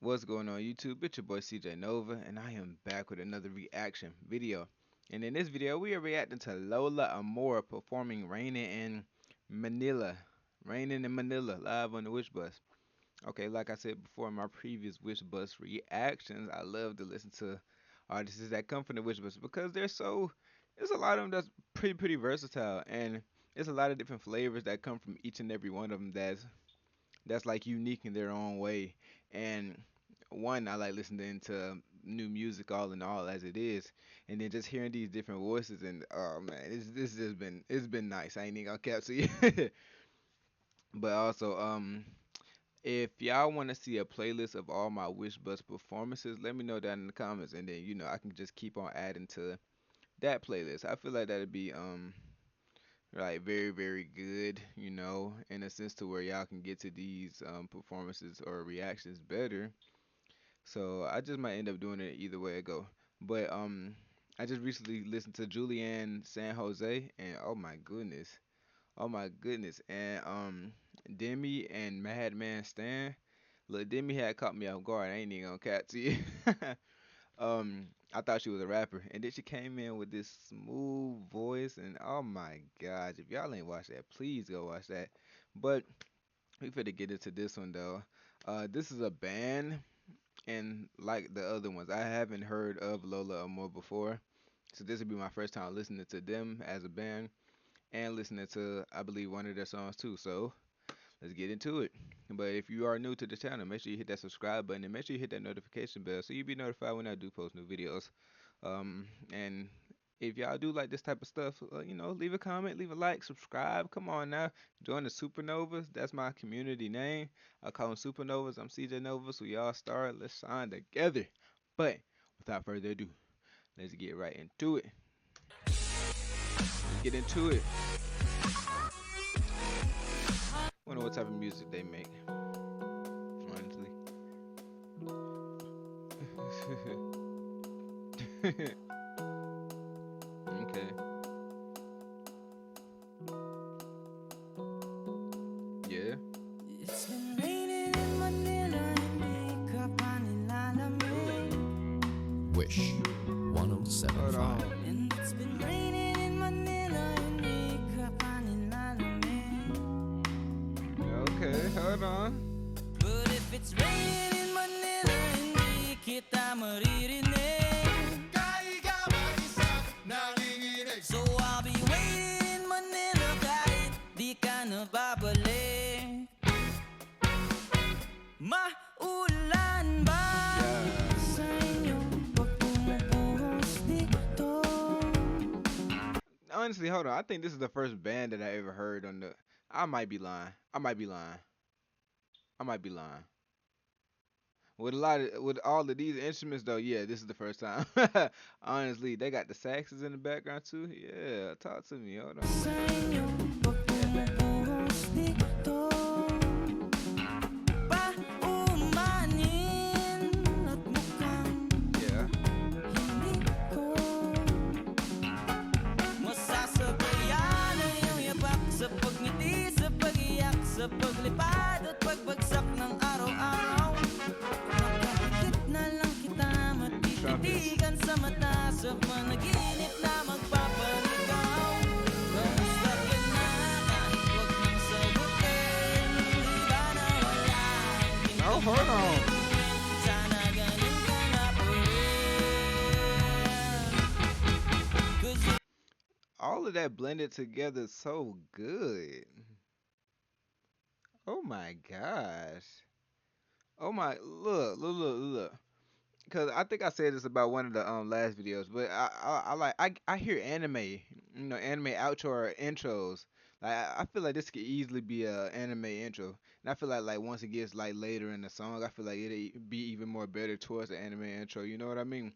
What's going on YouTube? It's your boy CeejayNova, and I am back with another reaction video. And in this video, we are reacting to Lola Amour performing Raining in Manila. Raining in Manila, live on the Wish Bus. Okay, like I said before in my previous Wish Bus reactions, I love to listen to artists that come from the Wish Bus because there's a lot of them that's pretty versatile, and there's a lot of different flavors that come from each and every one of them that's like unique in their own way. And one, I like listening to new music all in all as it is, and then just hearing these different voices. And oh man, this has been nice. I ain't even gonna cap to you. But also, if y'all want to see a playlist of all my Wish Bus performances, let me know down in the comments, and then I can just keep on adding to that playlist. I feel like that'd be like very good, in a sense to where y'all can get to these performances or reactions better. So I just might end up doing it either way I go. But I just recently listened to Julianne San Jose, and oh my goodness, and Demi and Madman Stan. Look, Demi had caught me off guard. I ain't even gonna cat to you. I thought she was a rapper, and then she came in with this smooth voice, and oh my gosh, if y'all ain't watched that, please go watch that. But we finna get into this one though. This is a band, and like the other ones, I haven't heard of Lola Amour before, so this would be my first time listening to them as a band and listening to, I believe, one of their songs too. So let's get into it. But if you are new to the channel, make sure you hit that subscribe button and make sure you hit that notification bell so you'll be notified when I do post new videos. And if y'all do like this type of stuff, leave a comment, leave a like, subscribe. Come on now, join the Supernovas. That's my community name. I call them Supernovas. I'm CeejayNova, so y'all start. Let's shine together. But without further ado, let's get right into it. Let's get into it. Wonder what type of music they make. Honestly. Okay. Yeah. It's been raining in Manila, hindi ka pa nilalamig. Wish Hold 1075. on. And it's been raining in Manila, hindi ka pa nilalamig. Okay, hold on. But if it's raining in Manila, hindi kita maririnig. Kahit ka mag-isa, nanginginig. So I'll be waiting in Manila kahit di ka na babalik. Maulan ba Yeah. sa inyo pag pumupuhos dito? Honestly, hold on. I think this is the first band that I ever heard on the. I might be lying. I might be lying. I might be lying. With all of these instruments though, yeah, this is the first time. Honestly, they got the saxes in the background too. Yeah, talk to me. Hold on. Sa inyo pag pumupuhos dito? Paumanin at mukhang Yeah. hindi ko masasabayan ang iyong yapak sa pagngiti, sa pag-iyak, sa paglipad at pagbagsak ng araw-araw. Nakapikit na lang kita, matititigan sa mata, sa panaginip na magpapaligaw. Kamusta ka na? Kahit huwag mong sagutin, di ba nawala ang Oh, hold on. sana ganun ka na pa rin. 'Cause All of that blended together so good. Oh my gosh. Oh my, look. Cause I think I said this about one of the last videos, but I hear anime, anime outro or intros. Like I feel like this could easily be a anime intro, and I feel like once it gets like later in the song, I feel like it'd be even more better towards the anime intro. You know what I mean?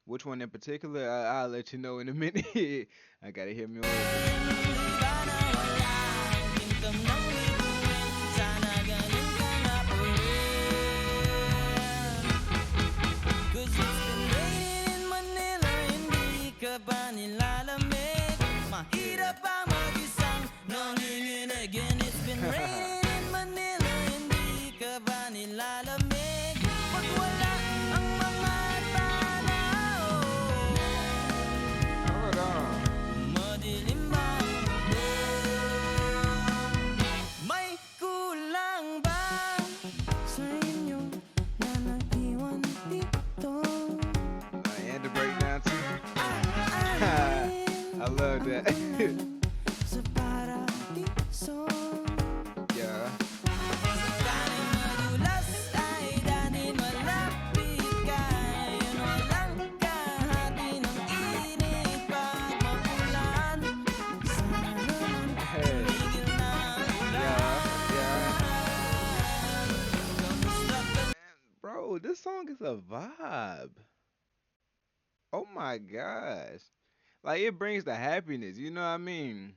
Which one in particular? I'll let you know in a minute. I gotta hear me over. Cause it's been raining in Manila, hindi ka ba nilalamig? Mahirap ang mag-isang nanginginig. And it's been raining in Manila, hindi ka ba nilalamig? Pag Yo, this song is a vibe. Oh my gosh. Like it brings the happiness, you know what I mean?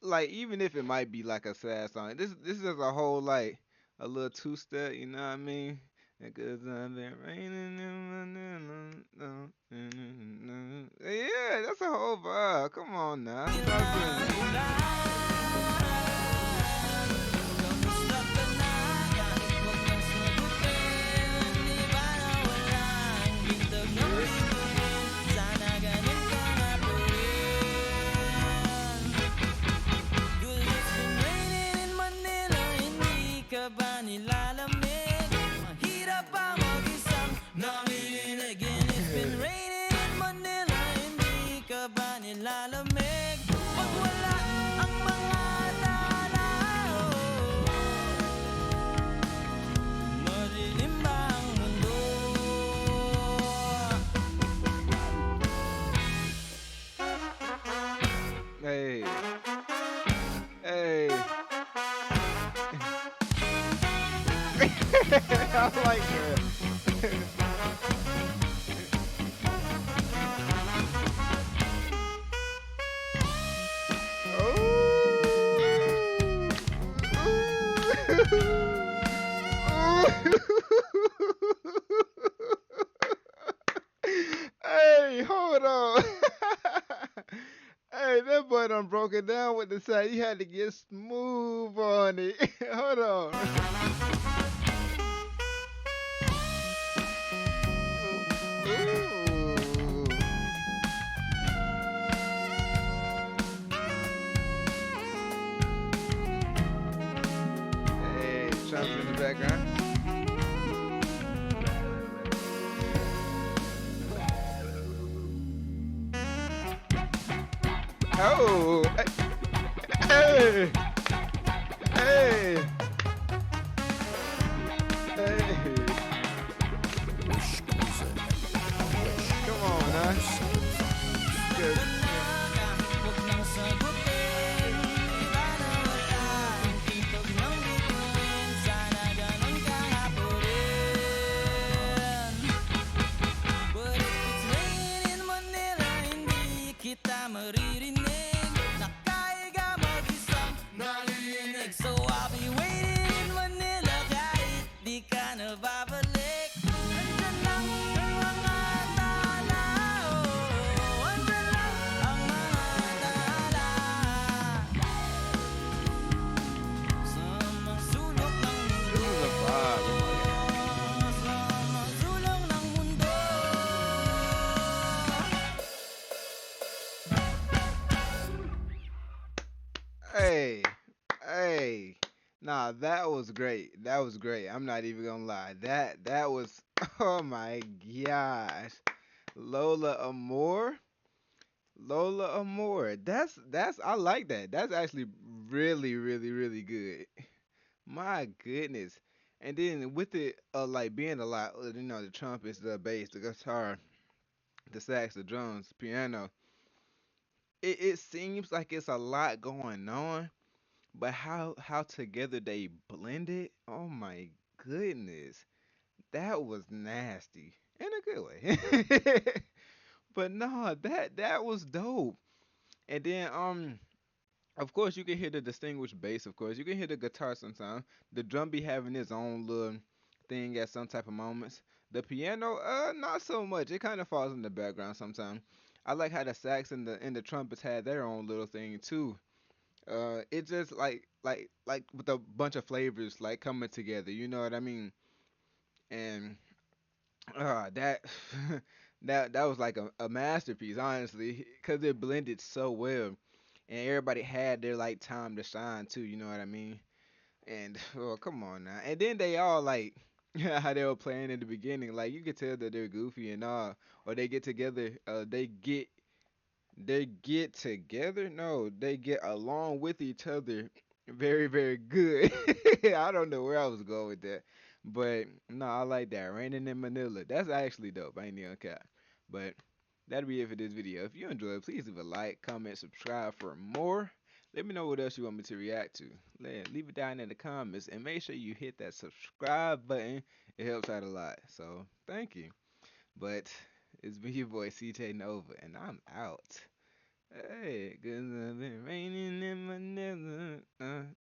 Like even if it might be like a sad song, this is a whole like a little two step, you know what I mean? Because I've been raining in my yeah, that's a whole vibe. Come on now, talk to me. Kamusta ka na? Kahit wag nang sagutin, di ba nawalang bintag ng Yeah. bituin? Sana ganun ka nga pa rin. 'Cause it's been raining in Manila, hindi ka ba nilalamig? Mahirap pa mag-isang nanginginig. And it's been raining in Manila, hindi ka ba nilalamig? Pag wala ang mga tao, madilim ba ang mundo? Hey, hey. I like that. Hey, hold on. Hey, that boy done broke it down with the side. You had to get smooth on it. Hold on. Ooh. Hey, trumpet in the background. Oh, hey, hey, hey. Come on, now. Good. Kahit wag nang sagutin, di ba nawalang bintag ng bituin? Sana ganun ka nga pa rin. But if it's raining in Manila, hindi kita maririnig. Nakahiga mag-isang nanginginig. So I'll be waiting in Manila kahit di ka na babalik. Andyan lang ang mga tao, andyan lang ang mga tala. Sa mga sulok ng This mundo, is a vibe. Oh my god. sa mga sulok ng mundo. Hey, hey. Nah, that was great. That was great. I'm not even gonna lie. That was oh my gosh. Lola Amour. Lola Amour. That's I like that. That's actually really, really, really good. My goodness. And then with it like being a lot, the trumpets, the bass, the guitar, the sax, the drums, piano. It seems like it's a lot going on, but how together they blended. Oh my goodness. That was nasty in a good way. But no, that was dope. And then of course you can hear the distinguished bass, of course. You can hear the guitar sometimes. The drum be having its own little thing at some type of moments. The piano, not so much. It kind of falls in the background sometimes. I like how the sax and the trumpets had their own little thing too. It just like with a bunch of flavors like coming together. You know what I mean? And that that was like a masterpiece, honestly, because it blended so well, and everybody had their like time to shine too. You know what I mean? And oh, come on now. And then they all like how they were playing in the beginning. Like you could tell that they're goofy and all, or they get together. They get together. No, they get along with each other. Very very good. I don't know where I was going with that, but no, I like that. Raining in Manila. That's actually dope. I ain't even cap. But that'll be it for this video. If you enjoyed, please leave a like, comment, subscribe for more. Let me know what else you want me to react to. Leave it down in the comments and make sure you hit that subscribe button. It helps out a lot. So thank you. But it's been your boy CJ Nova, and I'm out. Hey, cause I've been raining in Manila.